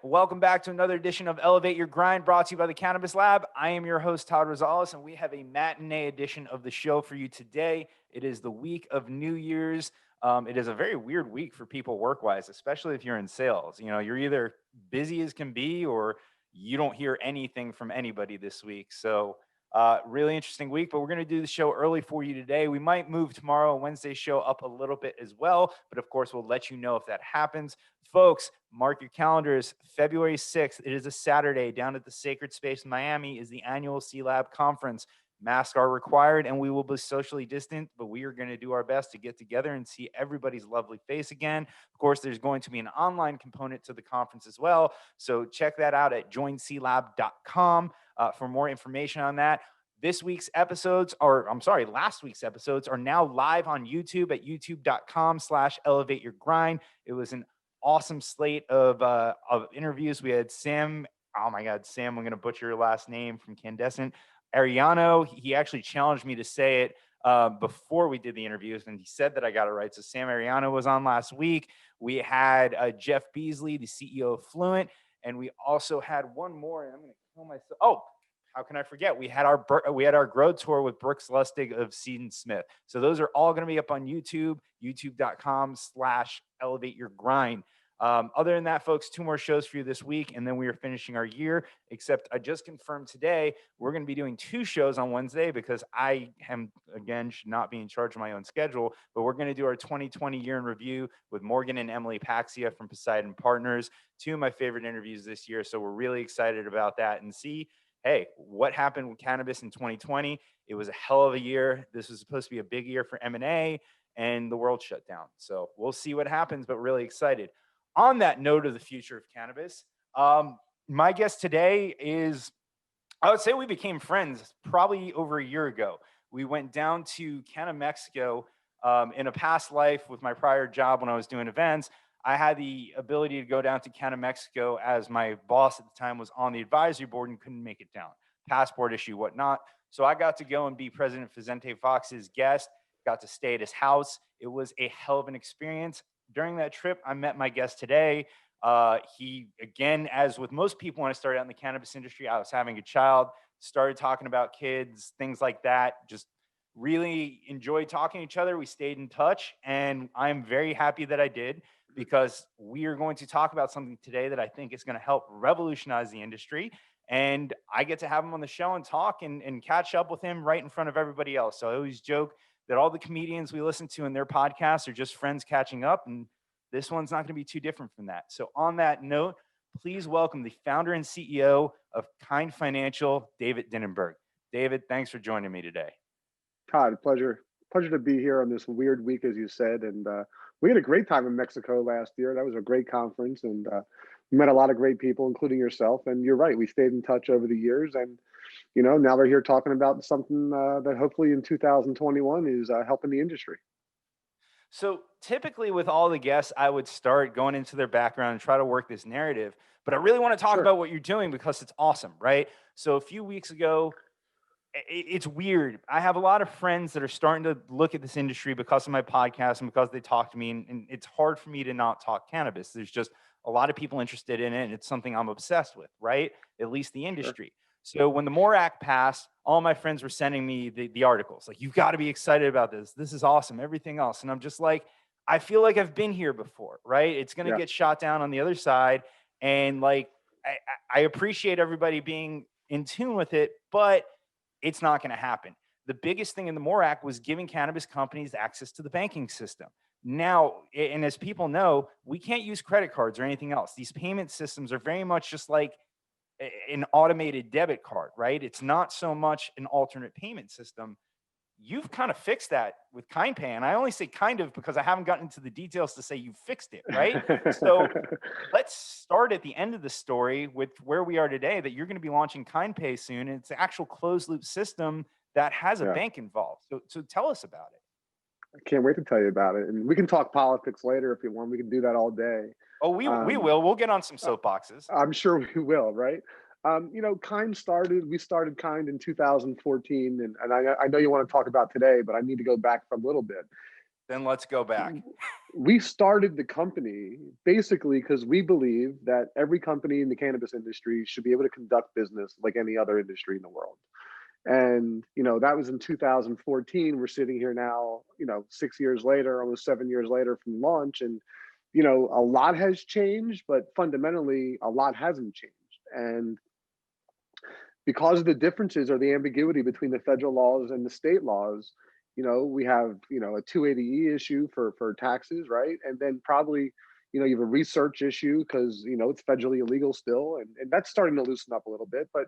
Welcome back to another edition of Elevate Your Grind, brought to you by the Cannabis Lab. I am your host, Todd Rosales, and we have a matinee edition of the show for you today. It is the week of New Year's. It is a very weird week for people work-wise, especially if you're in sales. You know, you're either busy as can be or you don't hear anything from anybody this week. So really interesting week, but we're going to do the show early for you today. We might move tomorrow, Wednesday's show, up a little bit as well, but of course, we'll let you know if that happens. Folks, mark your calendars. February 6th, it is a Saturday down at the Sacred Space in Miami, is the annual C-Lab conference. Masks are required and we will be socially distant, but we are going to do our best to get together and see everybody's lovely face again. Of course, there's going to be an online component to the conference as well. So check that out at joinclab.com for more information on that. Last week's episodes are now live on YouTube at youtube.com/elevateyourgrind. It was an awesome slate of interviews. We had Sam. Oh my God, Sam, I'm going to butcher your last name, from Candescent. Ariano, he actually challenged me to say it before we did the interviews, and he said that I got it right. So Sam Ariano was on last week. We had Jeff Beasley, the CEO of Fluent, and we also had one more, and I'm going to kill myself. Oh, how can I forget? We had our Grow Tour with Brooks Lustig of Seed and Smith. So those are all going to be up on YouTube, youtube.com/elevateyourgrind. Other than that, folks, 2 more shows for you this week, and then we are finishing our year. Except I just confirmed today we're going to be doing 2 shows on Wednesday because I am, again, should not be in charge of my own schedule. But we're going to do our 2020 year in review with Morgan and Emily Paxia from Poseidon Partners, 2 of my favorite interviews this year. So we're really excited about that and see, hey, what happened with cannabis in 2020? It was a hell of a year. This was supposed to be a big year for M&A, and the world shut down. So we'll see what happens, but really excited. On that note of the future of cannabis, my guest today is, I would say we became friends probably over a year ago. We went down to Canada, Mexico. In a past life with my prior job when I was doing events, I had the ability to go down to Canada, Mexico, as my boss at the time was on the advisory board and couldn't make it down. Passport issue, whatnot. So I got to go and be President Vicente Fox's guest, got to stay at his house. It was a hell of an experience. During that trip, I met my guest today. He, again, as with most people when I started out in the cannabis industry, I was having a child, started talking about kids, things like that. Just really enjoyed talking to each other. We stayed in touch, and I'm very happy that I did, because we are going to talk about something today that I think is going to help revolutionize the industry. And I get to have him on the show and talk and catch up with him right in front of everybody else. So I always joke that all the comedians we listen to in their podcasts are just friends catching up, and this one's not going to be too different from that. So on that note, please welcome the founder and CEO of Kind Financial, David Dinenberg. David, thanks for joining me today. Todd, pleasure to be here on this weird week, as you said. And we had a great time in Mexico last year. That was a great conference, and we met a lot of great people, including yourself. And you're right, we stayed in touch over the years. And now we're here talking about something that hopefully in 2021 is helping the industry. So typically with all the guests, I would start going into their background and try to work this narrative. But I really want to talk about what you're doing because it's awesome, right? So a few weeks ago, it's weird. I have a lot of friends that are starting to look at this industry because of my podcast and because they talk to me. And it's hard for me to not talk cannabis. There's just a lot of people interested in it. And it's something I'm obsessed with, right? At least the industry. So when the MORE Act passed, all my friends were sending me the articles. Like, you've got to be excited about this. This is awesome. Everything else. And I'm just like, I feel like I've been here before, right? It's going to get shot down on the other side. And like, I appreciate everybody being in tune with it, but it's not going to happen. The biggest thing in the MORE Act was giving cannabis companies access to the banking system. Now, and as people know, we can't use credit cards or anything else. These payment systems are very much just like an automated debit card, right? It's not so much an alternate payment system. You've kind of fixed that with KindPay. And I only say kind of because I haven't gotten into the details to say you fixed it, right? So let's start at the end of the story with where we are today, that you're going to be launching KindPay soon. And it's an actual closed loop system that has a bank involved. So tell us about it. I can't wait to tell you about it. And we can talk politics later if you want. We can do that all day. Oh, we will. We'll get on some soapboxes. I'm sure we will, right? We started Kind in 2014. And I know you want to talk about today, but I need to go back for a little bit. Then let's go back. We started the company basically because we believe that every company in the cannabis industry should be able to conduct business like any other industry in the world. And, that was in 2014. We're sitting here now, 6 years later, almost 7 years later from launch. And, a lot has changed, but fundamentally, a lot hasn't changed. And because of the differences or the ambiguity between the federal laws and the state laws, we have, a 280E issue for taxes, right? And then probably, you have a research issue because, it's federally illegal still. And that's starting to loosen up a little bit. But,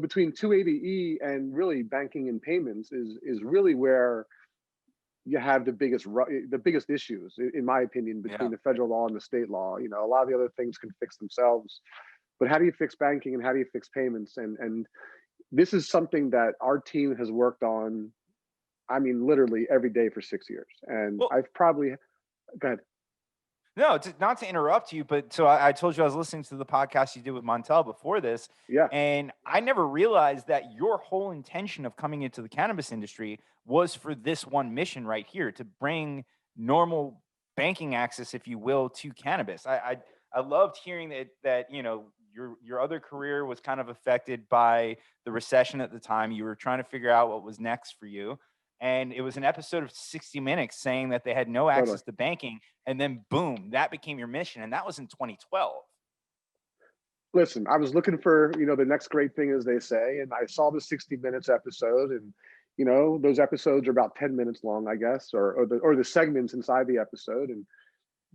between 280E and really banking and payments is really where you have the biggest issues, in my opinion, between the federal law and the state law. A lot of the other things can fix themselves. But how do you fix banking and how do you fix payments? And this is something that our team has worked on, I mean, literally every day for 6 years. And Well, I've probably, go ahead. No, not to interrupt you, but so I told you I was listening to the podcast you did with Montel before this. Yeah. And I never realized that your whole intention of coming into the cannabis industry was for this one mission right here, to bring normal banking access, if you will, to cannabis. I loved hearing that your other career was kind of affected by the recession at the time. You were trying to figure out what was next for you. And it was an episode of 60 Minutes saying that they had no access to banking. And then boom, that became your mission. And that was in 2012. Listen, I was looking for, the next great thing, as they say. And I saw the 60 Minutes episode. And, those episodes are about 10 minutes long, I guess, or the segments inside the episode. And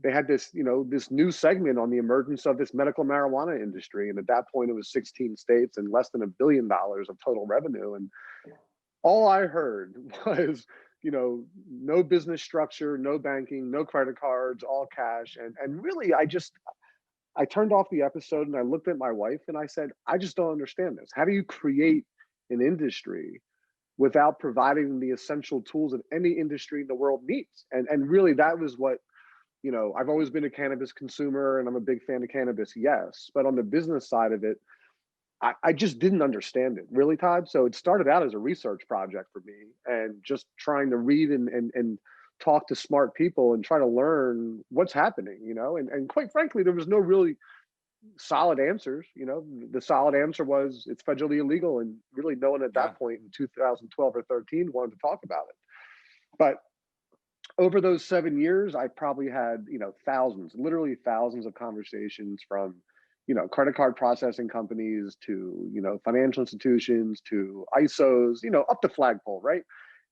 they had this, this new segment on the emergence of this medical marijuana industry. And at that point, it was 16 states and less than $1 billion of total revenue. And all I heard was, no business structure, no banking, no credit cards, all cash. And really, I turned off the episode and I looked at my wife and I said, I just don't understand this. How do you create an industry without providing the essential tools that any industry in the world needs? And really, that was what, I've always been a cannabis consumer and I'm a big fan of cannabis, yes. But on the business side of it, I just didn't understand it, really, Todd. So it started out as a research project for me and just trying to read and talk to smart people and try to learn what's happening, and quite frankly, there was no really solid answers. The solid answer was it's federally illegal. And really no one at that point in 2012 or 13 wanted to talk about it. But over those 7 years, I probably had, literally thousands of conversations from, credit card processing companies to, financial institutions to ISOs, up to flagpole, right?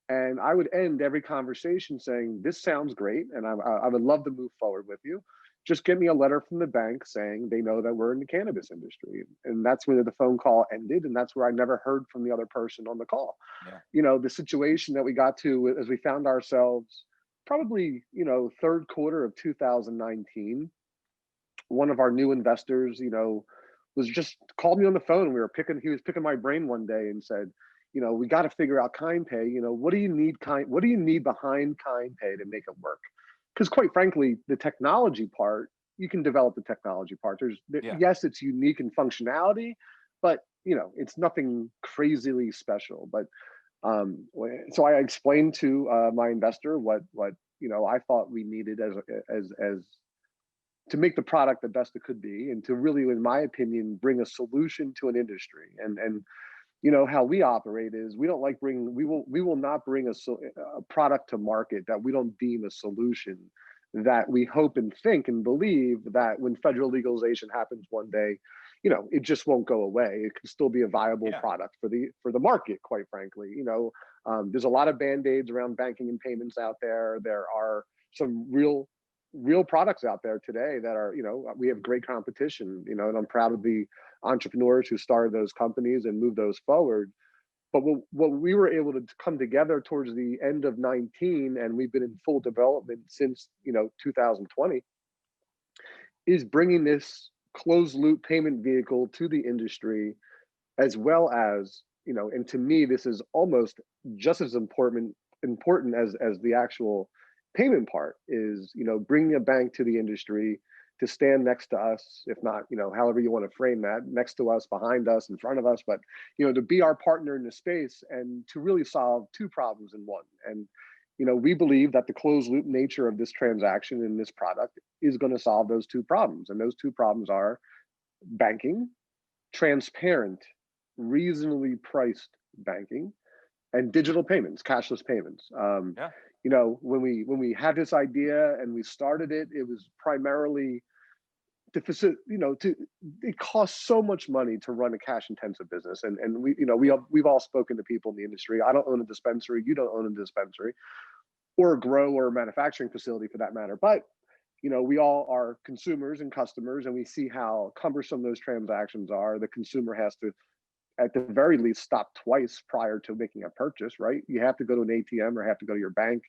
And I would end every conversation saying, this sounds great. And I would love to move forward with you. Just get me a letter from the bank saying they know that we're in the cannabis industry. And that's when the phone call ended. And that's where I never heard from the other person on the call. Yeah. The situation that we got to as we found ourselves probably, third quarter of 2019, one of our new investors, was just called me on the phone. He was picking my brain one day and said, we got to figure out kind pay. What do you need behind kind pay to make it work? Because quite frankly, the technology part, you can develop the technology part. Yes, it's unique in functionality, but it's nothing crazily special. But so I explained to my investor what I thought we needed as to make the product the best it could be, and to really, in my opinion, bring a solution to an industry. And how we operate is we will not bring a product to market that we don't deem a solution, that we hope and think and believe that when federal legalization happens one day, it just won't go away. It can still be a viable product for the market, quite frankly. There's a lot of band-aids around banking and payments out there. There are some real products out there today that are, we have great competition, and I'm proud of the entrepreneurs who started those companies and moved those forward. But what we were able to come together towards the end of 19, and we've been in full development since 2020, is bringing this closed loop payment vehicle to the industry, as well as, and to me, this is almost just as important as the actual payment part, is, bringing a bank to the industry to stand next to us, if not, however you want to frame that, next to us, behind us, in front of us, but, to be our partner in the space and to really solve two problems in one. And, we believe that the closed loop nature of this transaction and this product is going to solve those two problems. And those two problems are banking, transparent, reasonably priced banking, and digital payments, cashless payments. Yeah. When we had this idea and we started it, it was primarily to facilitate, it costs so much money to run a cash intensive business. And we've all spoken to people in the industry. I don't own a dispensary. You don't own a dispensary or a grow or a manufacturing facility for that matter. But, we all are consumers and customers, and we see how cumbersome those transactions are. The consumer has to, at the very least, stop twice prior to making a purchase, right? You have to go to an ATM or have to go to your bank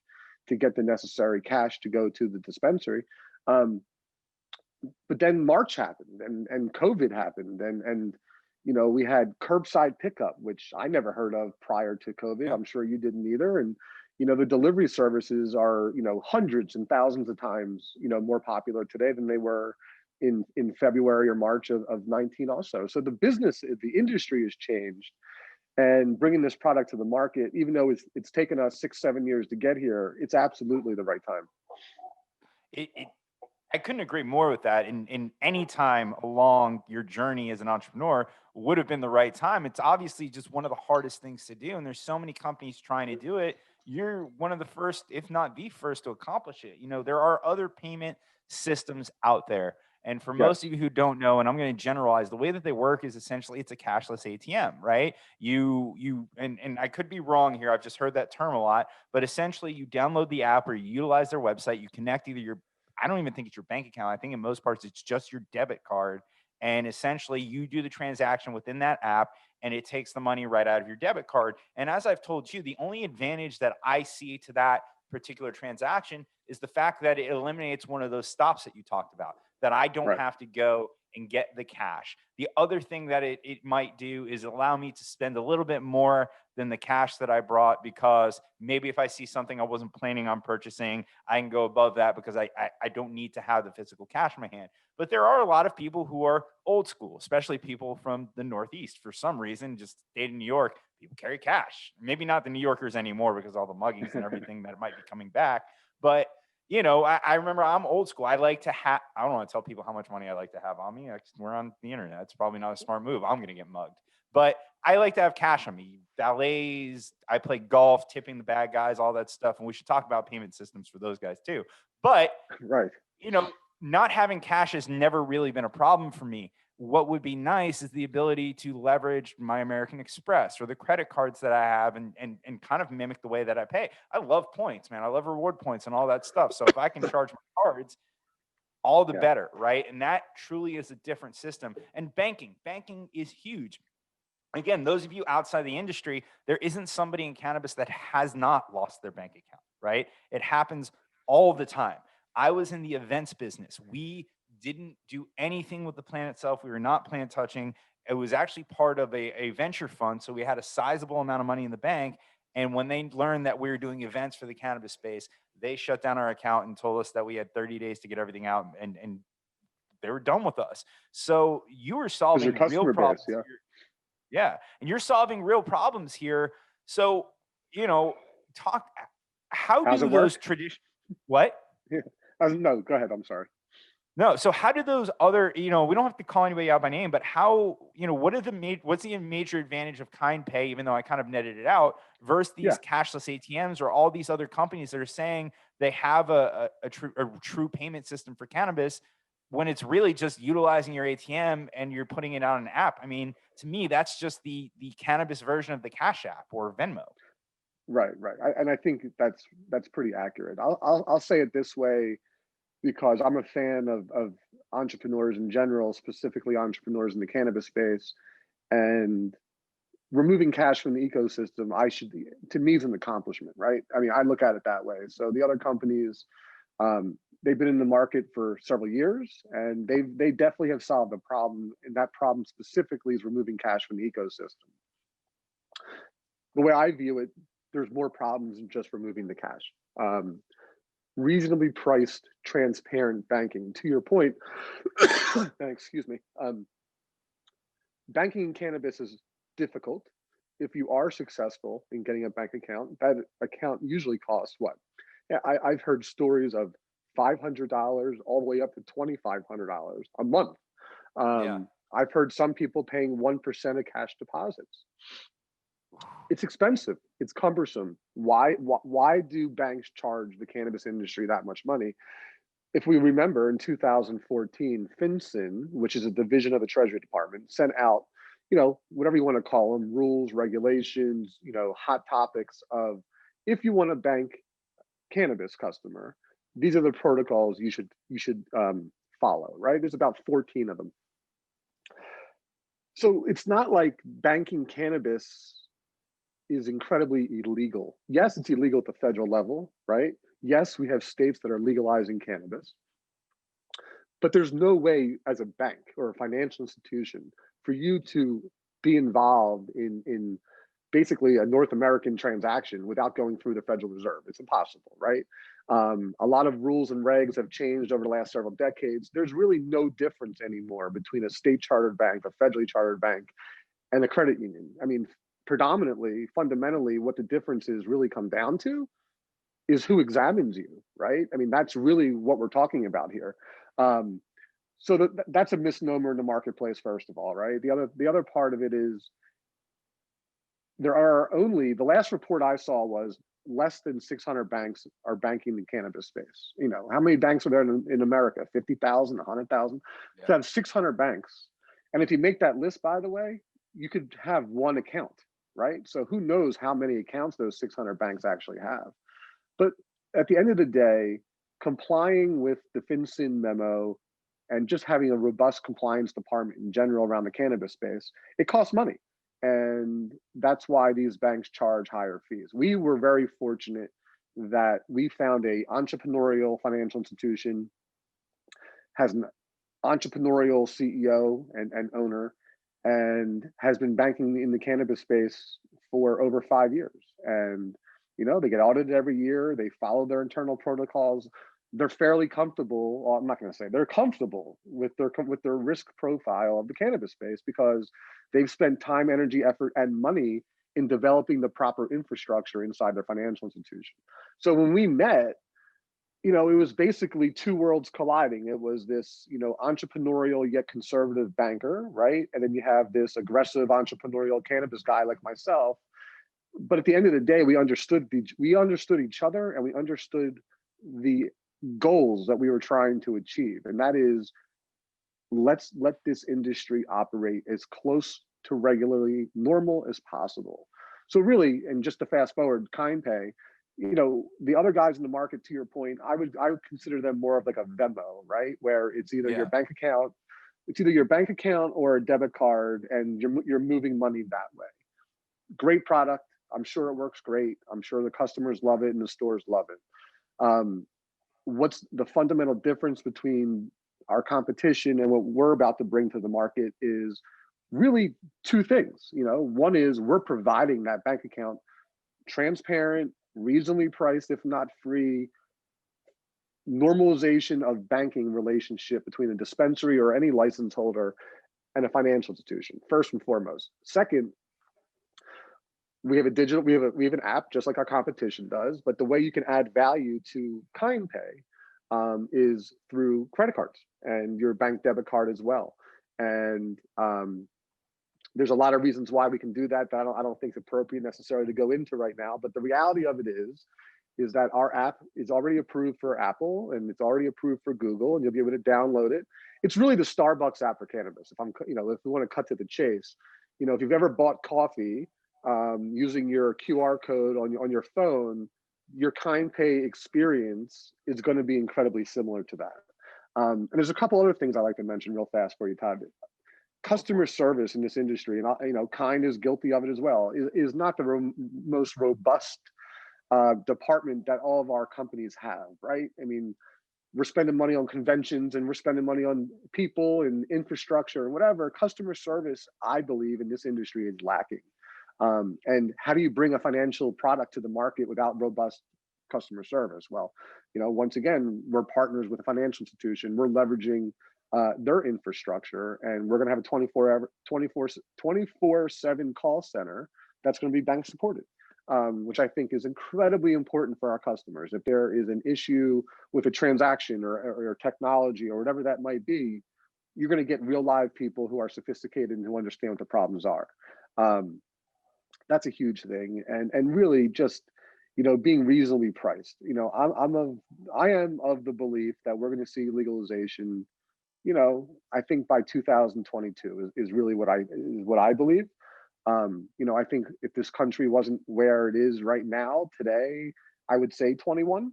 to get the necessary cash to go to the dispensary. But then March happened and COVID happened and we had curbside pickup, which I never heard of prior to COVID. Yeah. I'm sure you didn't either. And the delivery services are hundreds and thousands of times more popular today than they were in February or March of 19 also. So the industry has changed, and bringing this product to the market, even though it's taken us 6-7 years to get here, it's absolutely the right time. I couldn't agree more with that. In any time along your journey as an entrepreneur would have been the right time. It's obviously just one of the hardest things to do. And there's so many companies trying to do it. You're one of the first, if not the first, to accomplish it. There are other payment systems out there. And for most of you who don't know, and I'm going to generalize, the way that they work is essentially it's a cashless ATM, right? And I could be wrong here. I've just heard that term a lot, but essentially you download the app or you utilize their website. You connect either I don't even think it's your bank account. I think in most parts, it's just your debit card. And essentially you do the transaction within that app and it takes the money right out of your debit card. And as I've told you, the only advantage that I see to that particular transaction is the fact that it eliminates one of those stops that you talked about, that I don't have to go and get the cash. The other thing that it might do is allow me to spend a little bit more than the cash that I brought, because maybe if I see something I wasn't planning on purchasing, I can go above that because I don't need to have the physical cash in my hand. But there are a lot of people who are old school, especially people from the Northeast. For some reason, just state of New York, people carry cash. Maybe not the New Yorkers anymore because all the muggings and everything that might be coming back. But I remember I'm old school. I like to have, I don't want to tell people how much money I like to have on me. We're on the internet. It's probably not a smart move. I'm going to get mugged. But I like to have cash on me. Valets, I play golf, tipping the bad guys, all that stuff. And we should talk about payment systems for those guys too. But, not having cash has never really been a problem for me. What would be nice is the ability to leverage my American Express or the credit cards that I have and kind of mimic the way that I pay. I love points, man. I love reward points and all that stuff. So if I can charge my cards, all the better, right? And that truly is a different system. And banking is huge. Again, those of you outside the industry, there isn't somebody in cannabis that has not lost their bank account, right? It happens all the time. I was in the events business. We didn't do anything with the plant itself. We were not plant touching. It was actually part of a venture fund. So we had a sizable amount of money in the bank. And when they learned that we were doing events for the cannabis space, they shut down our account and told us that we had 30 days to get everything out, and they were done with us. So you were solving real problems. Yeah. And you're solving real problems here. So, how do those traditions, what? No, go ahead. I'm sorry. No. So how do those other, we don't have to call anybody out by name, but how, what's the major advantage of Kind Pay, even though I kind of netted it out, versus these cashless ATMs or all these other companies that are saying they have a true payment system for cannabis, when it's really just utilizing your ATM and you're putting it on an app? I mean, to me, that's just the cannabis version of the Cash App or Venmo. Right. And I think that's pretty accurate. I'll say it this way, because I'm a fan of entrepreneurs in general, specifically entrepreneurs in the cannabis space, and removing cash from the ecosystem, to me, is an accomplishment, right? I mean, I look at it that way. So the other companies, they've been in the market for several years, and they definitely have solved a problem, and that problem specifically is removing cash from the ecosystem. The way I view it, there's more problems than just removing the cash. Reasonably priced, transparent banking. To your point, excuse me, banking in cannabis is difficult. if you are successful in getting a bank account, that account usually costs what? Yeah, I've heard stories of $500 all the way up to $2,500 a month. Yeah. I've heard some people paying 1% of cash deposits. It's expensive. It's cumbersome. Why do banks charge the cannabis industry that much money? If we remember, in 2014, FinCEN, which is a division of the Treasury Department, sent out, whatever you want to call them, rules, regulations, hot topics of, if you want to bank cannabis customer, these are the protocols you should follow. Right? There's about 14 of them. So it's not like banking cannabis is incredibly illegal. Yes, it's illegal at the federal level, right? Yes, we have states that are legalizing cannabis, but there's no way as a bank or a financial institution for you to be involved in basically a North American transaction without going through the Federal Reserve. It's impossible, right? A lot of rules and regs have changed over the last several decades. There's really no difference anymore between a state chartered bank, a federally chartered bank, and a credit union. I mean, predominantly, fundamentally, what the differences really come down to is who examines you, right? I mean, that's really what we're talking about here. So that's a misnomer in the marketplace, first of all, right? The other part of it is there are only, the last report I saw was less than 600 banks are banking the cannabis space. How many banks are there in America? 50,000, 100,000? Yeah. To have 600 banks. And if you make that list, by the way, you could have one account, right? So who knows how many accounts those 600 banks actually have. But at the end of the day, complying with the FinCEN memo and just having a robust compliance department in general around the cannabis space, it costs money. And that's why these banks charge higher fees. We were very fortunate that we found a entrepreneurial financial institution, has an entrepreneurial CEO and owner, and has been banking in the cannabis space for over 5 years. And they get audited every year. They follow their internal protocols. They're fairly comfortable. Well, I'm not going to say they're comfortable with their risk profile of the cannabis space because they've spent time, energy, effort, and money in developing the proper infrastructure inside their financial institution. So when we met, it was basically two worlds colliding. It was this, entrepreneurial yet conservative banker, right? And then you have this aggressive entrepreneurial cannabis guy like myself. But at the end of the day, we understood each other, and we understood the goals that we were trying to achieve. And that is, let's let this industry operate as close to regularly normal as possible. So really, and just to fast forward, KindPay, the other guys in the market, to your point, I would consider them more of like a Venmo, right? Where it's either your bank account, or a debit card, and you're moving money that way. Great product. I'm sure it works great. I'm sure the customers love it and the stores love it. What's the fundamental difference between our competition and what we're about to bring to the market is really two things. One is we're providing that bank account transparent, reasonably priced, if not free, normalization of banking relationship between a dispensary or any license holder and a financial institution, first and foremost. Second, we have an app just like our competition does, but the way you can add value to KindPay is through credit cards and your bank debit card as well. And there's a lot of reasons why we can do that I don't think it's appropriate necessarily to go into right now. But the reality of it is that our app is already approved for Apple and it's already approved for Google, and you'll be able to download it. It's really the Starbucks app for cannabis. If we want to cut to the chase, if you've ever bought coffee using your QR code on your phone, your KindPay experience is going to be incredibly similar to that. And there's a couple other things I like to mention real fast for you, Todd. Customer service in this industry, and Kind is guilty of it as well, is not the most robust department that all of our companies have, right? I mean, we're spending money on conventions and we're spending money on people and infrastructure and whatever. Customer service, I believe, in this industry is lacking. And how do you bring a financial product to the market without robust customer service? Well, once again, we're partners with a financial institution. We're leveraging their infrastructure, and we're going to have a 24/7 call center that's going to be bank supported, which I think is incredibly important for our customers. If there is an issue with a transaction or technology or whatever that might be, you're going to get real live people who are sophisticated and who understand what the problems are. That's a huge thing, and really just, being reasonably priced. I am of the belief that we're going to see legalization. I think by 2022 is really what I believe. I think if this country wasn't where it is right now today, I would say 21.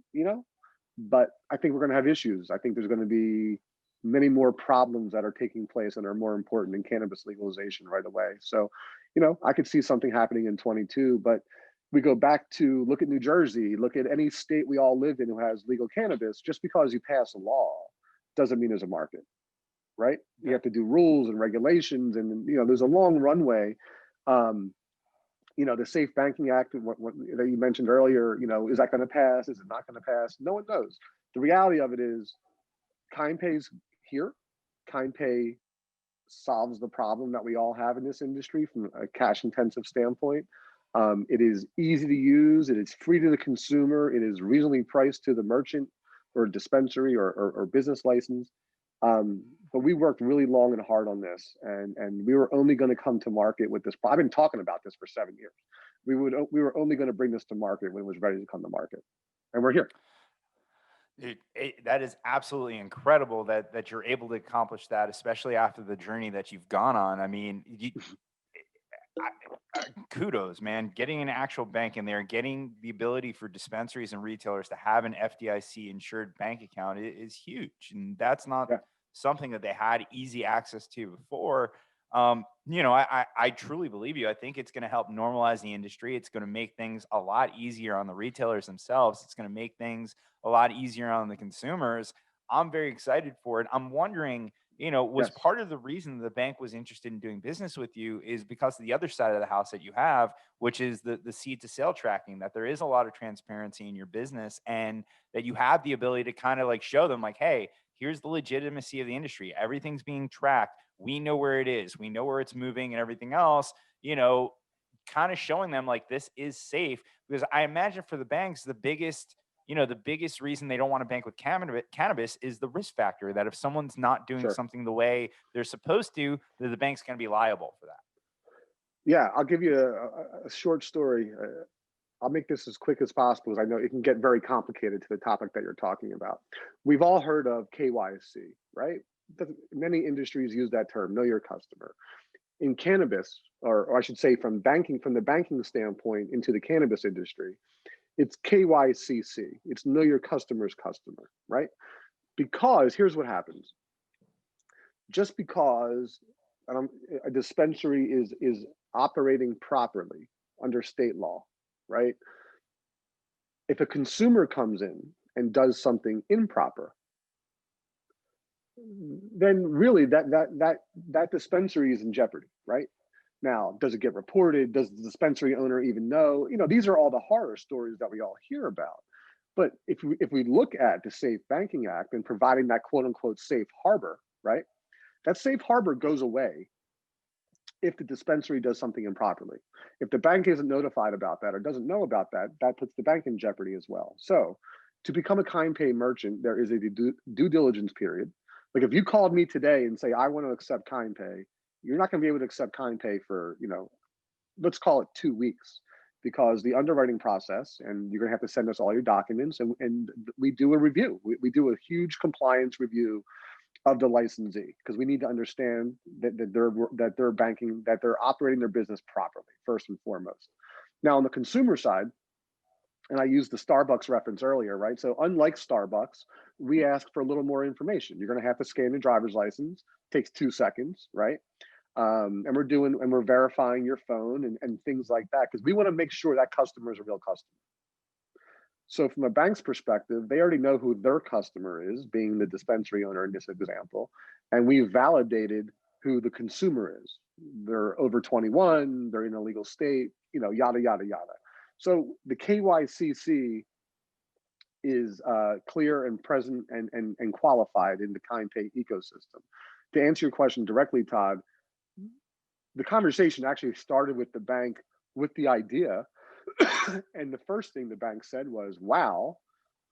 But I think we're going to have issues. I think there's going to be many more problems that are taking place and are more important than cannabis legalization right away. So, I could see something happening in 22, but we go back to look at New Jersey, look at any state we all live in who has legal cannabis. Just because you pass a law doesn't mean there's a market, right? You have to do rules and regulations, and there's a long runway. The Safe Banking Act, what that you mentioned earlier, is that going to pass? Is it not going to pass? No one knows. The reality of it is, KindPay's here. KindPay solves the problem that we all have in this industry from a cash intensive standpoint. It is easy to use. It is free to the consumer. It is reasonably priced to the merchant or dispensary or business license. But we worked really long and hard on this, and we were only going to come to market with this. I've been talking about this for 7 years. We were only going to bring this to market when it was ready to come to market, and we're here. That is absolutely incredible that you're able to accomplish that, especially after the journey that you've gone on. I mean, kudos, man. Getting an actual bank in there, getting the ability for dispensaries and retailers to have an FDIC insured bank account is huge, and that's not something that they had easy access to before. I truly believe you. I think it's going to help normalize the industry. It's going to make things a lot easier on the retailers themselves. It's going to make things a lot easier on the consumers. I'm very excited for it. I'm wondering, was part of the reason the bank was interested in doing business with you is because of the other side of the house that you have, which is the seed to sale tracking, that there is a lot of transparency in your business and that you have the ability to kind of like show them like, hey, here's the legitimacy of the industry. Everything's being tracked. We know where it is. We know where it's moving and everything else, kind of showing them like this is safe. Because I imagine for the banks, the biggest reason they don't want to bank with cannabis is the risk factor that if someone's not doing something the way they're supposed to, that the bank's going to be liable for that. Yeah, I'll give you a short story. I'll make this as quick as possible, because I know it can get very complicated to the topic that you're talking about. We've all heard of KYC, right? Many industries use that term, know your customer. In cannabis, or I should say from the banking standpoint into the cannabis industry, it's KYCC. It's know your customer's customer, right? Because here's what happens. Just because a dispensary is operating properly under state law, right? If a consumer comes in and does something improper, then really that dispensary is in jeopardy, right? Now, does it get reported? Does the dispensary owner even know? These are all the horror stories that we all hear about. But if we look at the Safe Banking Act and providing that quote unquote safe harbor, right? That safe harbor goes away if the dispensary does something improperly. If the bank isn't notified about that or doesn't know about that, that puts the bank in jeopardy as well. So to become a KindPay merchant, there is a due diligence period. Like if you called me today and say, I want to accept KindPay, you're not going to be able to accept KindPay for, let's call it 2 weeks, because the underwriting process, and you're going to have to send us all your documents, and we do a review. We do a huge compliance review of the licensee, because we need to understand that they're operating their business properly, first and foremost. Now, on the consumer side, and I used the Starbucks reference earlier, right? So unlike Starbucks, we ask for a little more information. You're going to have to scan your driver's license. It takes 2 seconds, right? And we're verifying your phone and things like that, because we want to make sure that customer is a real customer. So from a bank's perspective, they already know who their customer is, being the dispensary owner in this example, and we validated who the consumer is. They're over 21, they're in a legal state, yada, yada, yada. So the KYCC is clear and present and qualified in the KindPay ecosystem. To answer your question directly, Todd, the conversation actually started with the bank with the idea. And the first thing the bank said was, wow,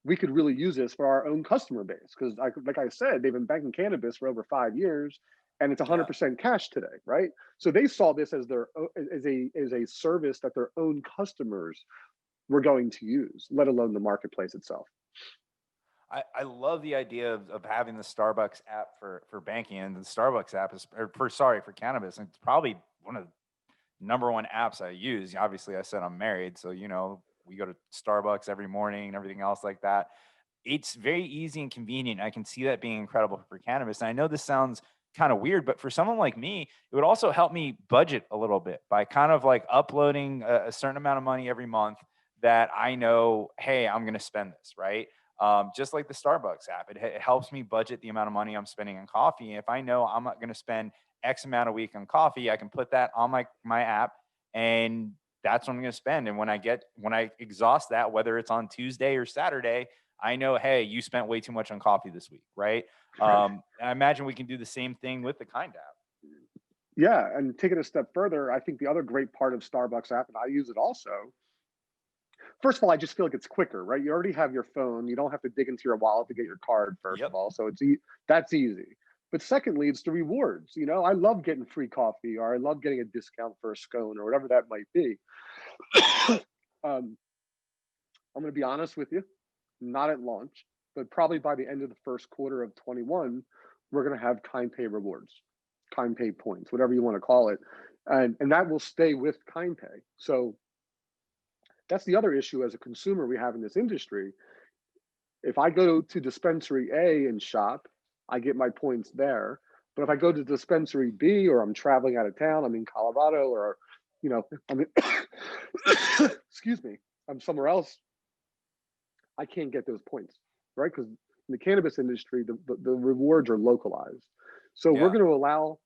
we could really use this for our own customer base. Because like I said, they've been banking cannabis for over 5 years, and it's Yeah. 100% cash today, right? So they saw this as a service that their own customers were going to use, let alone the marketplace itself. I love the idea of having the Starbucks app for banking, and the Starbucks app is for cannabis. And it's probably one of the number one apps I use. Obviously, I said I'm married, so we go to Starbucks every morning and everything else like that. It's very easy and convenient. I can see that being incredible for cannabis. And I know this sounds kind of weird, but for someone like me, it would also help me budget a little bit by kind of like uploading a certain amount of money every month that I know, hey, I'm going to spend this, right? Just like the Starbucks app, it helps me budget the amount of money I'm spending on coffee. And if I know I'm not going to spend X amount a week on coffee, I can put that on my app, and that's what I'm going to spend. And when I exhaust that, whether it's on Tuesday or Saturday, I know, hey, you spent way too much on coffee this week, right? I imagine we can do the same thing with the Kind app. Yeah, and take it a step further, I think the other great part of Starbucks app, and I use it also. First of all, I just feel like it's quicker, right? You already have your phone. You don't have to dig into your wallet to get your card, first Yep. of all. So that's easy. But secondly, it's the rewards. I love getting free coffee, or I love getting a discount for a scone, or whatever that might be. I'm going to be honest with you, not at launch, but probably by the end of the first quarter of 21, we're going to have Kind Pay rewards, Kind Pay points, whatever you want to call it. And that will stay with Kind Pay. So that's the other issue as a consumer we have in this industry. If I go to dispensary A and shop, I get my points there. But if I go to dispensary B, or I'm traveling out of town, I'm in Colorado, or I'm in, excuse me, I'm somewhere else, I can't get those points, right? Because in the cannabis industry, the rewards are localized. So Yeah. we're going to allow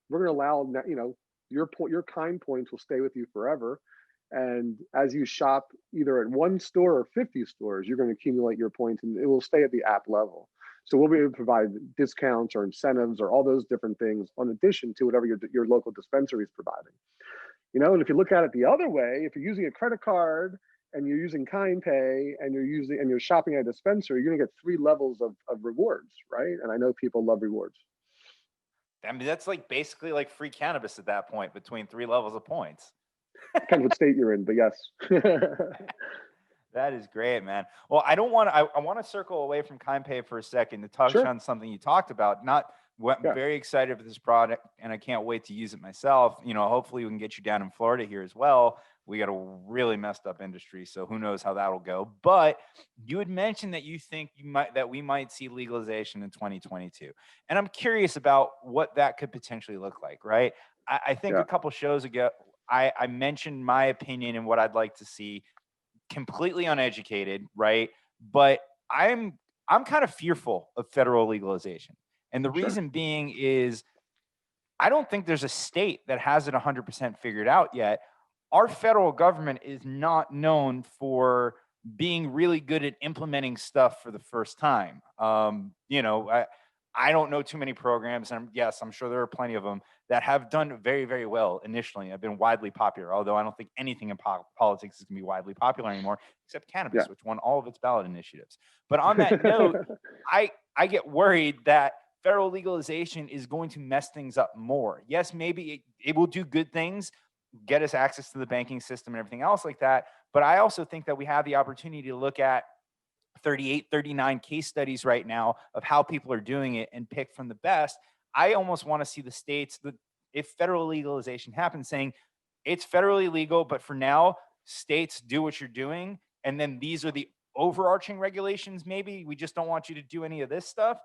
your Kind points will stay with you forever. And as you shop either at one store or 50 stores, you're going to accumulate your points, and it will stay at the app level. So we'll be able to provide discounts or incentives or all those different things in addition to whatever your local dispensary is providing. And if you look at it the other way, if you're using a credit card and you're using Kind Pay and you're shopping at a dispensary, you're going to get 3 levels of rewards, right? And I know people love rewards. I mean, that's like basically like free cannabis at that point, between 3 levels of points. Depends what state you're in, but yes. That is great, man. Well, I want to circle away from Kind Pay for a second to touch Sure. on something you talked about. I'm Yeah. very excited for this product, and I can't wait to use it myself. Hopefully we can get you down in Florida here as well. We got a really messed up industry, so who knows how that'll go. But you had mentioned that you think we might see legalization in 2022. And I'm curious about what that could potentially look like, right? I think Yeah. a couple shows ago, I mentioned my opinion and what I'd like to see, completely uneducated, right? But I'm kind of fearful of federal legalization. And the Sure. reason being is I don't think there's a state that has it 100% figured out yet. Our federal government is not known for being really good at implementing stuff for the first time. I don't know too many programs, and yes, I'm sure there are plenty of them that have done very, very well initially. Have been widely popular, although I don't think anything in politics is going to be widely popular anymore, except cannabis, Yeah. which won all of its ballot initiatives. But on that note, I get worried that federal legalization is going to mess things up more. Yes, maybe it will do good things, get us access to the banking system and everything else like that. But I also think that we have the opportunity to look at 38, 39 case studies right now of how people are doing it and pick from the best. I almost want to see the states, if federal legalization happens, saying it's federally legal, but for now, states do what you're doing. And then these are the overarching regulations. Maybe we just don't want you to do any of this stuff.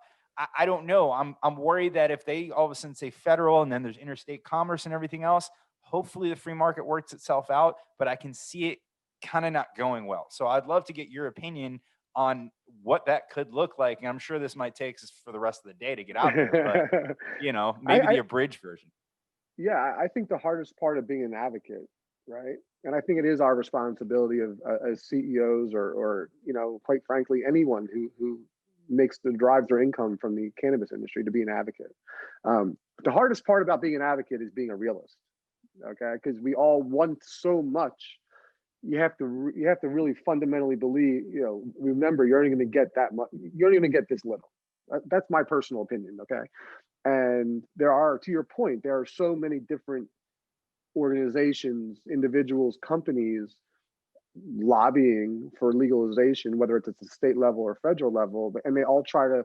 I don't know. I'm worried that if they all of a sudden say federal and then there's interstate commerce and everything else, hopefully the free market works itself out, but I can see it kind of not going well. So I'd love to get your opinion on what that could look like. And I'm sure this might take us for the rest of the day to get out there, but maybe the abridged version. Yeah, I think the hardest part of being an advocate, right? And I think it is our responsibility of as CEOs or quite frankly, anyone who drives their income from the cannabis industry to be an advocate. The hardest part about being an advocate is being a realist. okay? Because we all want so much. You have to really fundamentally believe, remember, you're only going to get that much. You're only going to get this little. That's my personal opinion, okay? And there are, to your point, there are so many different organizations, individuals, companies lobbying for legalization, whether it's at the state level or federal level, and they all try to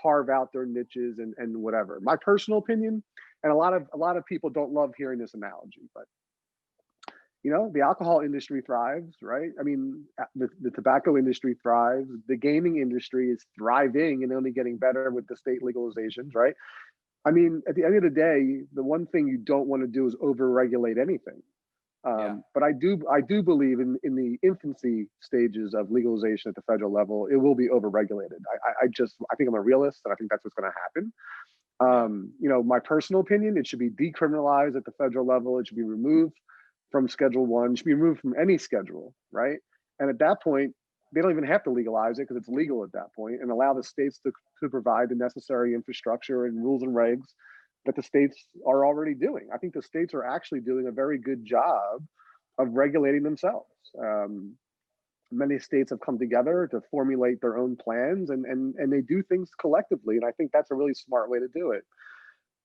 carve out their niches and whatever. My personal opinion, and a lot of people don't love hearing this analogy, but the alcohol industry thrives, right? I mean, the tobacco industry thrives. The gaming industry is thriving and only getting better with the state legalizations, right? I mean, at the end of the day, the one thing you don't want to do is over-regulate anything. But I do believe in the infancy stages of legalization at the federal level, it will be over-regulated. I think I'm a realist, and I think that's what's going to happen. My personal opinion, it should be decriminalized at the federal level. It should be removed from Schedule 1, should be removed from any schedule, right? And at that point, they don't even have to legalize it because it's legal at that point, and allow the states to provide the necessary infrastructure and rules and regs that the states are already doing. I think the states are actually doing a very good job of regulating themselves. Many states have come together to formulate their own plans, and they do things collectively, and I think that's a really smart way to do it.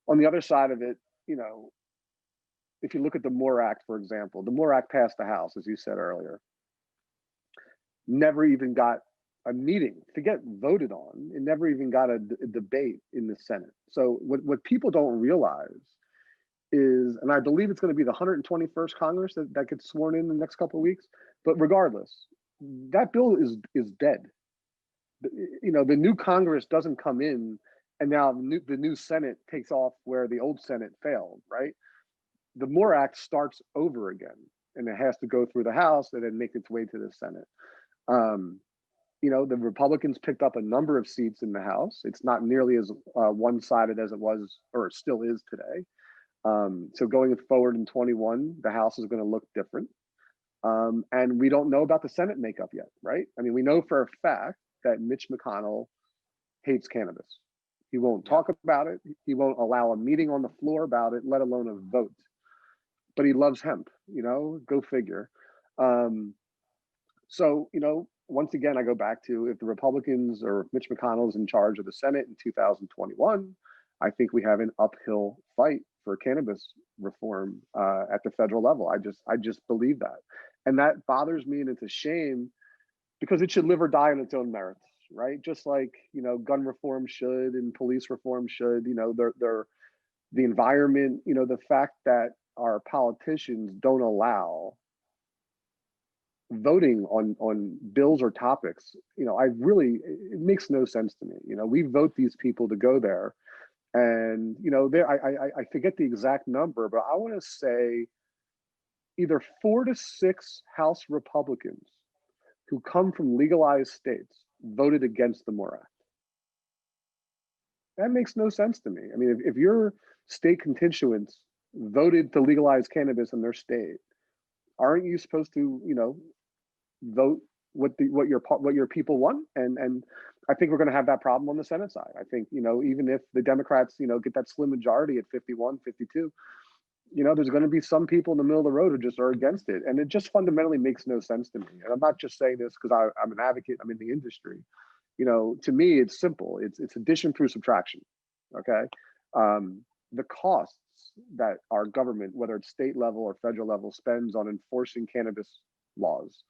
On the other side of it, if you look at the MORE Act, for example, the MORE Act passed the House, as you said earlier, never even got a meeting to get voted on. It never even got a debate in the Senate. So what people don't realize is, and I believe it's going to be the 121st Congress that gets sworn in the next couple of weeks, but regardless, that bill is dead. The new Congress doesn't come in, and now the new Senate takes off where the old Senate failed, right? The MORE Act starts over again, and it has to go through the House and then make its way to the Senate. The Republicans picked up a number of seats in the House. It's not nearly as one-sided as it was, or it still is today. So going forward in 21, the House is going to look different. And we don't know about the Senate makeup yet, right? I mean, we know for a fact that Mitch McConnell hates cannabis. He won't talk about it. He won't allow a meeting on the floor about it, let alone a vote. But he loves hemp, go figure. So, once again, I go back to, if the Republicans or Mitch McConnell is in charge of the Senate in 2021, I think we have an uphill fight for cannabis reform at the federal level. I just believe that. And that bothers me, and it's a shame, because it should live or die on its own merits, right? Just like, gun reform should, and police reform should, they're the environment, the fact that our politicians don't allow voting on bills or topics, it makes no sense to me. We vote these people to go there, and I forget the exact number, but I want to say either 4 to 6 House Republicans who come from legalized states voted against the MORE Act. That makes no sense to me. I mean, if your state constituents voted to legalize cannabis in their state, aren't you supposed to, vote what your people want? And I think we're going to have that problem on the Senate side. I think, even if the Democrats, get that slim majority at 51, 52, there's going to be some people in the middle of the road who just are against it. And it just fundamentally makes no sense to me. And I'm not just saying this because I'm an advocate, I'm in the industry. To me, it's simple. It's addition through subtraction. Okay. The costs that our government, whether it's state level or federal level, spends on enforcing cannabis laws,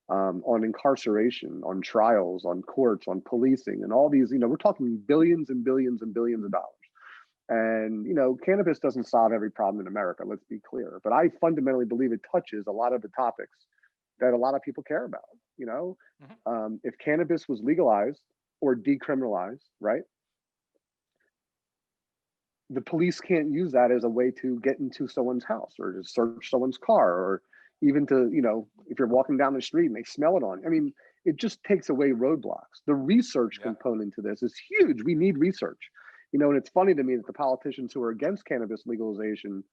on incarceration, on trials, on courts, on policing, and all these, we're talking billions and billions and billions of dollars. And, cannabis doesn't solve every problem in America, let's be clear. But I fundamentally believe it touches a lot of the topics that a lot of people care about. If cannabis was legalized or decriminalized, right? The police can't use that as a way to get into someone's house or to search someone's car, or even to, if you're walking down the street and they smell it on. I mean, it just takes away roadblocks. The research component to this is huge. We need research. And it's funny to me that the politicians who are against cannabis legalization,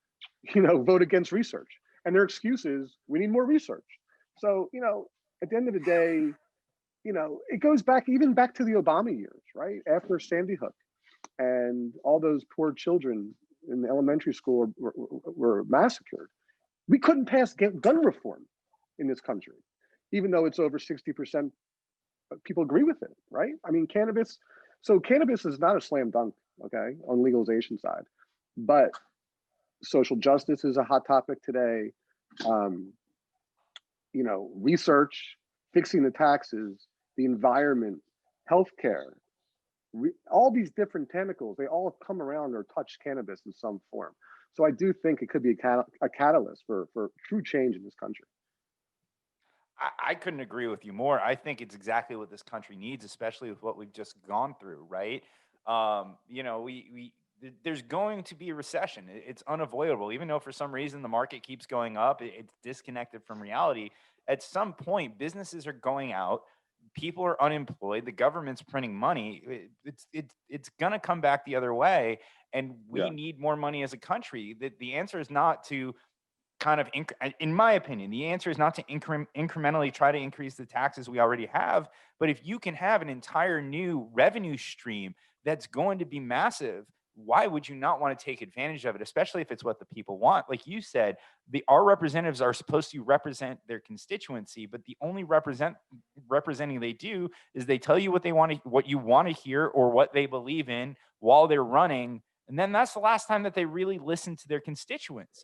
vote against research. And their excuse is, we need more research. So, at the end of the day, it goes back to the Obama years, right? After Sandy Hook, and all those poor children in the elementary school were massacred. We couldn't pass gun reform in this country, even though it's over 60% people agree with it, right? I mean, cannabis. So cannabis is not a slam dunk, okay, on legalization side, but social justice is a hot topic today. Um, research, fixing the taxes, the environment, healthcare, all these different tentacles, they all come around or touch cannabis in some form. So I do think it could be a catalyst for true change in this country. I couldn't agree with you more. I think it's exactly what this country needs, especially with what we've just gone through, right? There's going to be a recession. It's unavoidable, even though for some reason the market keeps going up. It's disconnected from reality. At some point, businesses are going out, people are unemployed, the government's printing money. It's gonna come back the other way, and we Yeah. need more money as a country. The answer is not to kind of, in my opinion, the answer is not to incrementally try to increase the taxes we already have, but if you can have an entire new revenue stream that's going to be massive, why would you not want to take advantage of it, especially if it's what the people want? Like you said, our representatives are supposed to represent their constituency, but the only representing they do is they tell you what you want to hear or what they believe in while they're running. And then that's the last time that they really listen to their constituents.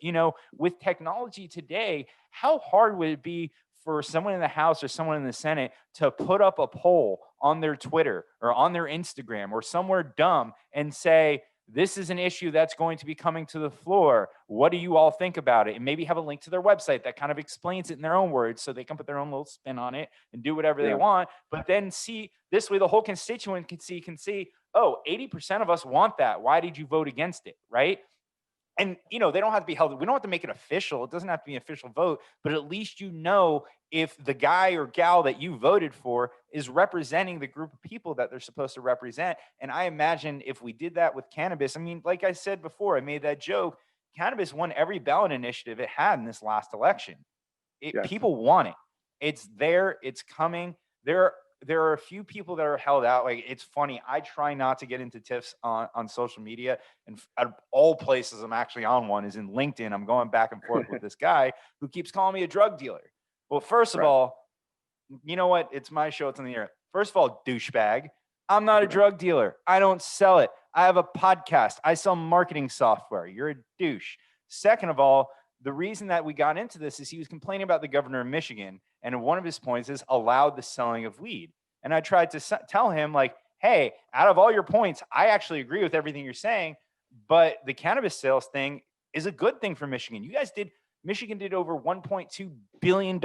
With technology today, how hard would it be for someone in the House or someone in the Senate to put up a poll on their Twitter or on their Instagram or somewhere dumb and say, this is an issue that's going to be coming to the floor. What do you all think about it? And maybe have a link to their website that kind of explains it in their own words so they can put their own little spin on it and do whatever they want. But then see, this way the whole constituent can see, oh, 80% of us want that. Why did you vote against it? Right. And, they don't have to be held. We don't have to make it official. It doesn't have to be an official vote, but at least if the guy or gal that you voted for is representing the group of people that they're supposed to represent. And I imagine if we did that with cannabis, I mean, like I said before, I made that joke. Cannabis won every ballot initiative it had in this last election. Yes. People want it. It's there. It's coming. There are a few people that are held out. Like, it's funny. I try not to get into tiffs on social media. And out of all places I'm actually on one is in LinkedIn. I'm going back and forth with this guy who keeps calling me a drug dealer. Well, first of all, you know what? It's my show. It's on the air. First of all, douchebag. I'm not a drug dealer. I don't sell it. I have a podcast. I sell marketing software. You're a douche. Second of all, the reason that we got into this is he was complaining about the governor of Michigan. And one of his points is allowed the selling of weed. And I tried to tell him, like, hey, out of all your points, I actually agree with everything you're saying. But the cannabis sales thing is a good thing for Michigan. Michigan did over $1.2 billion